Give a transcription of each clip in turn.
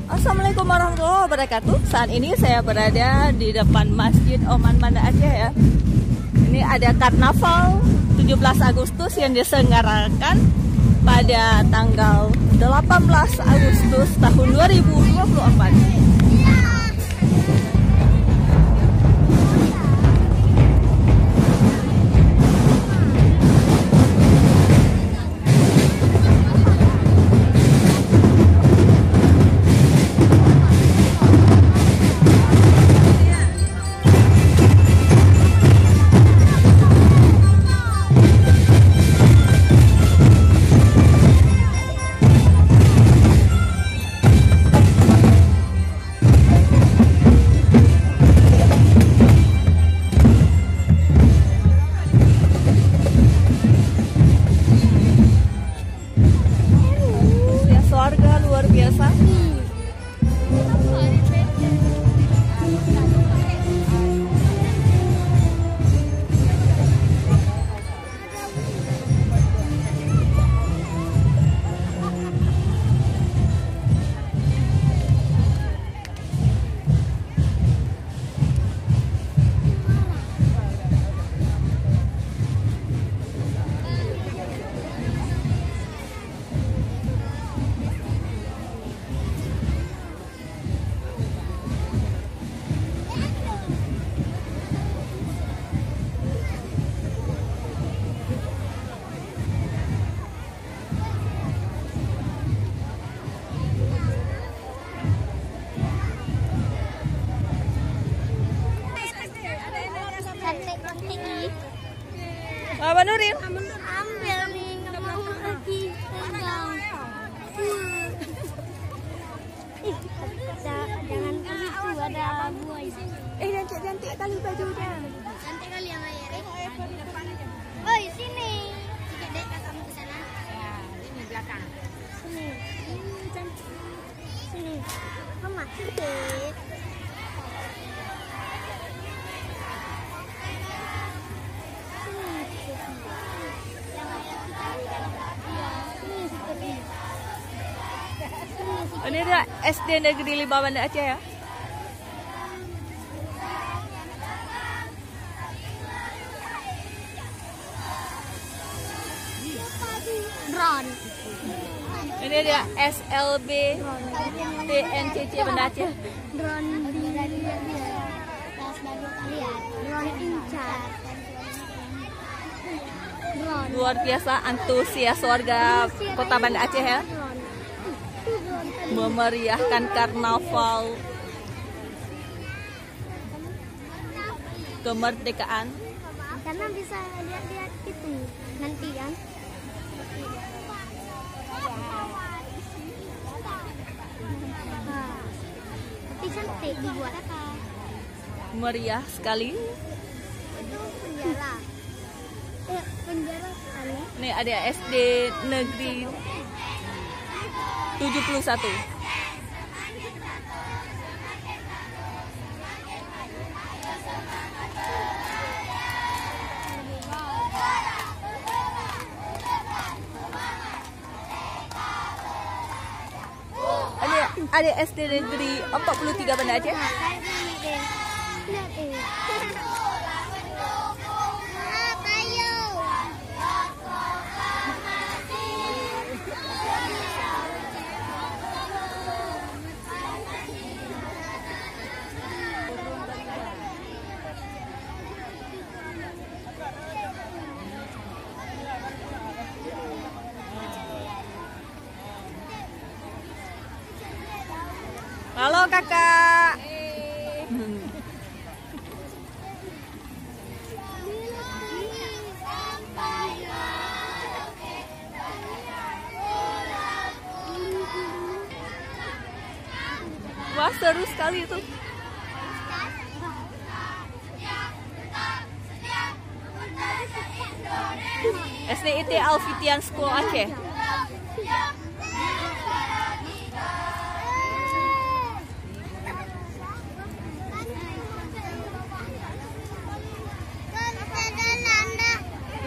Assalamualaikum warahmatullahi wabarakatuh. Saat ini saya berada di depan Masjid Oman Banda Aceh ya. Ini ada karnaval 17 Agustus yang diselenggarakan pada tanggal 18 Agustus tahun 2024. Apa Nuril? Ambil nih, nggak mau lagi pegang. Jangan begitu, ada buah. Cantik kali bajunya. Cantik kali yang layar. Oh, sini. Dek, kamu ke sana. Ya, ini belakang. Sini. Cantik. Sini. Mama, cantik. Ini ada SD Negeri 5 Banda Aceh ya. Drone. Ini ada SLB TNCC Banda Aceh. Drone lihat. Drone incar. Drone. Luar biasa antusias warga Kota Banda Aceh ya, memeriahkan karnaval kemerdekaan. Karena bisa lihat-lihat itu nanti kan. Tapi cantik dibuat. Meriah sekali. Itu penjara. Penjara sekali. Nih ada SD Negeri 71. Ada SD Negeri 43 Banda Aceh. Halo kakak. Wah seru sekali itu. SDIT Alfitian School Aceh.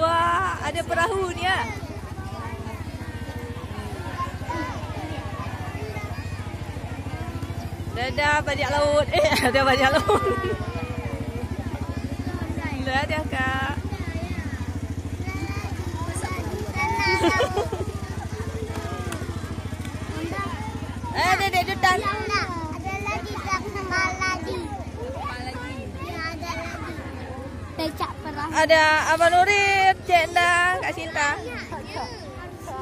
Wah, ada perahunya. Dadah bajak laut. Ada bajak laut. Dadah Kak. Dedek Dutan. Ada lagi sama lagi. Ada lagi. Becak perang. Ada Abang Nurit, Cik Endang, Kak Cinta.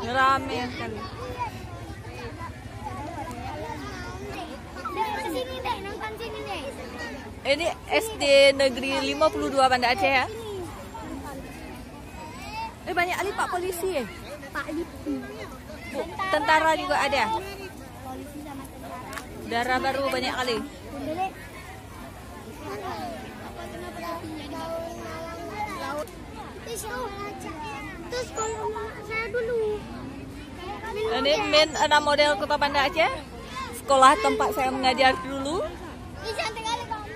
Rame sekali. Sini deh, nonton sini deh. Ini SD Negeri 52 Banda Aceh ya. Banyak kali Pak Polisi ya. Pak Lipi. Bu, tentara juga ada. Polisi sama tentara. Darah baru banyak kali. Dek. Terus kalau saya dulu. Ini main 6 model Kota Banda Aceh. Sekolah tempat saya mengajar dulu. Ini cantik kali kamu.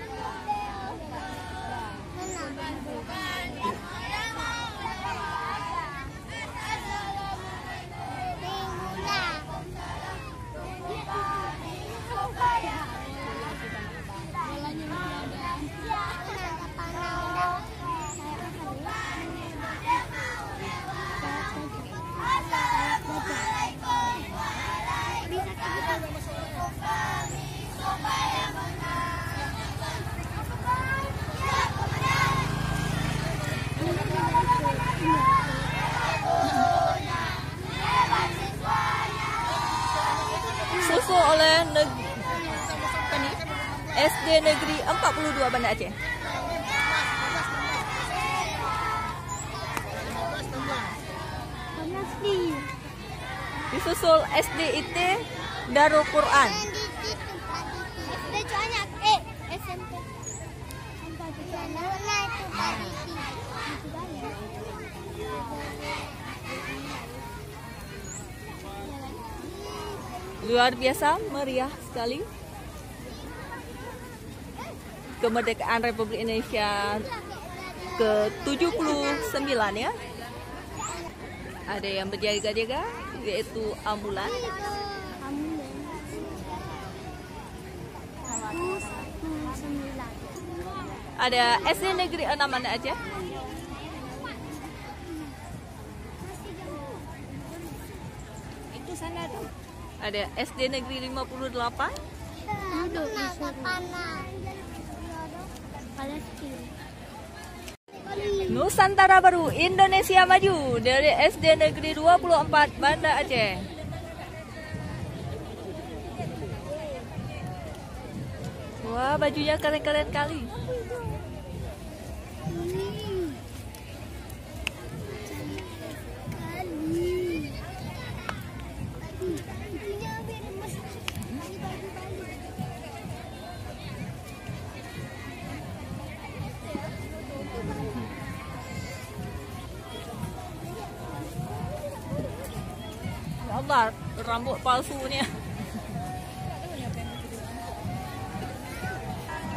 Susul oleh SD Negeri 42 Banda Aceh. Disusul SD IT Darul Quran. SMP. Luar biasa, meriah sekali. Kemerdekaan Republik Indonesia ke-79 ya. Ada yang berjaga-jaga, yaitu ambulan. Ada SD Negeri 6 Banda Aceh. Itu sana tuh. Ada SD Negeri 58. Nusantara Baru Indonesia Maju dari SD Negeri 24 Banda Aceh. Wah, bajunya keren-keren kali. Ya Allah, rambut palsunya.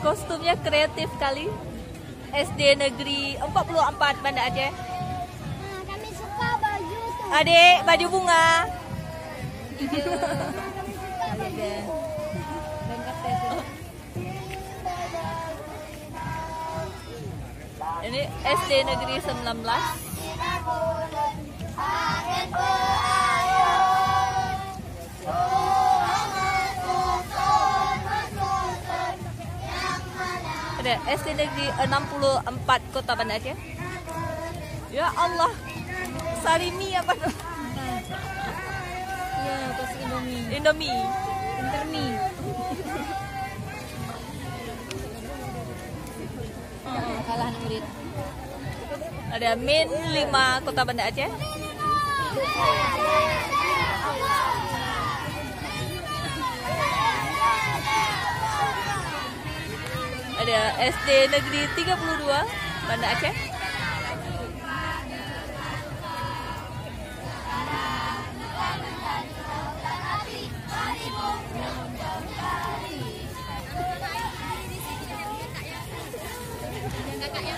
Kostumnya kreatif kali. SD Negeri 44 Banda Aceh. Kami suka baju tuh. Adik, baju bunga. Ini SD Negeri 19. Ada SD Negeri 64 Kota Banda Aceh. Ya Allah, Sarimi apa tuh? Ya, pas Indomie. Indomie. Intermie. Kalah murid. Ada Min 5 Kota Banda Aceh. Ada SD Negeri 32 Banda Aceh.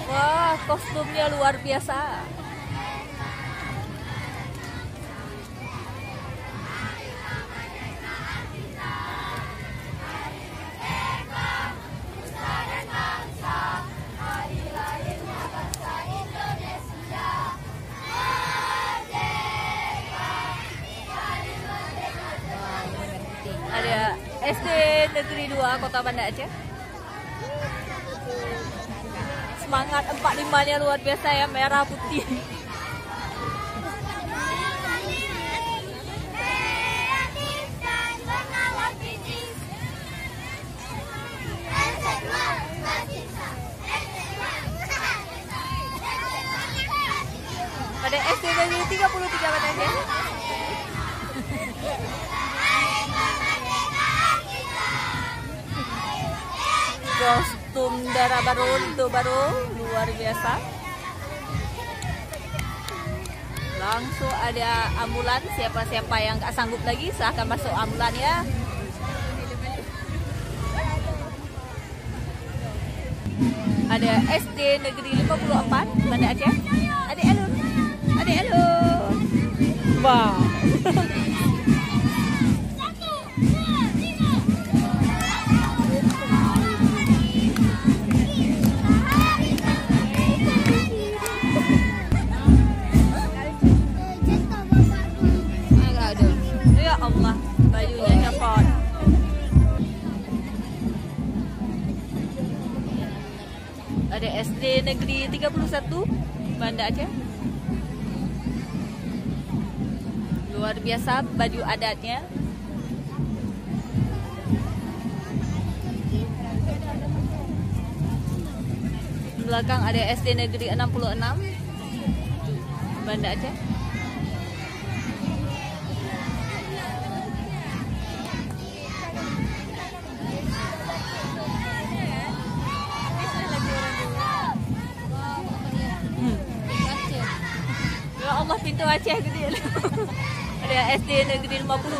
Wah, kostumnya luar biasa. Ada SD Negeri 2 Kota Banda Aceh. Semangat 45-nya luar biasa ya, merah putih. Pada SD Negeri 33 Banda Aceh. Kostum darah baru untuk baru luar biasa. Langsung ada ambulan. Siapa-siapa yang nggak sanggup lagi silahkan masuk ambulan ya. Ada SD Negeri 54 Banda Aceh. Adik Elun. Adik Elun. Wah. Ya Allah, bajunya copot. Ada SD Negeri 31 Banda Aceh. Luar biasa baju adatnya. Belakang ada SD Negeri 66 Banda Aceh. Ya Allah, pintu Aceh gede. Ada SD Negeri 50.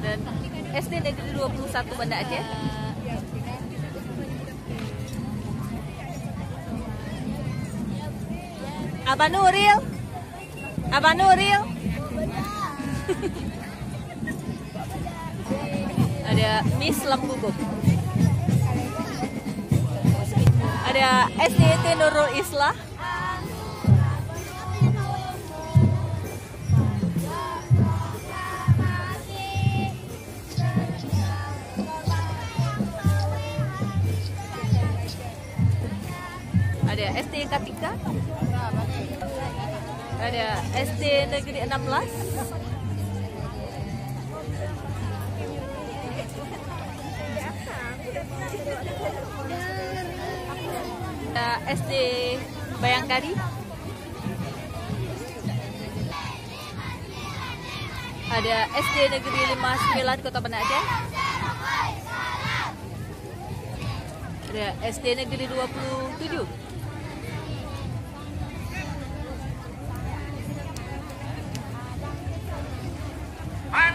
Dan SD Negeri 21 Banda Aceh. Abang Nuril. Abang Nuril. Ada Miss Lembubuk. Ada SDT Nurul Islah. Ada SD Katika. Ada SD Negeri 16. SD Bayangkari. Ada SD Negeri 59 Kota Banda Aceh. Ada SD Negeri 27.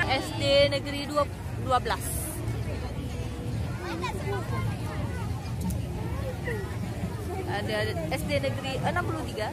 SD Negeri 12. Ada SD Negeri 63.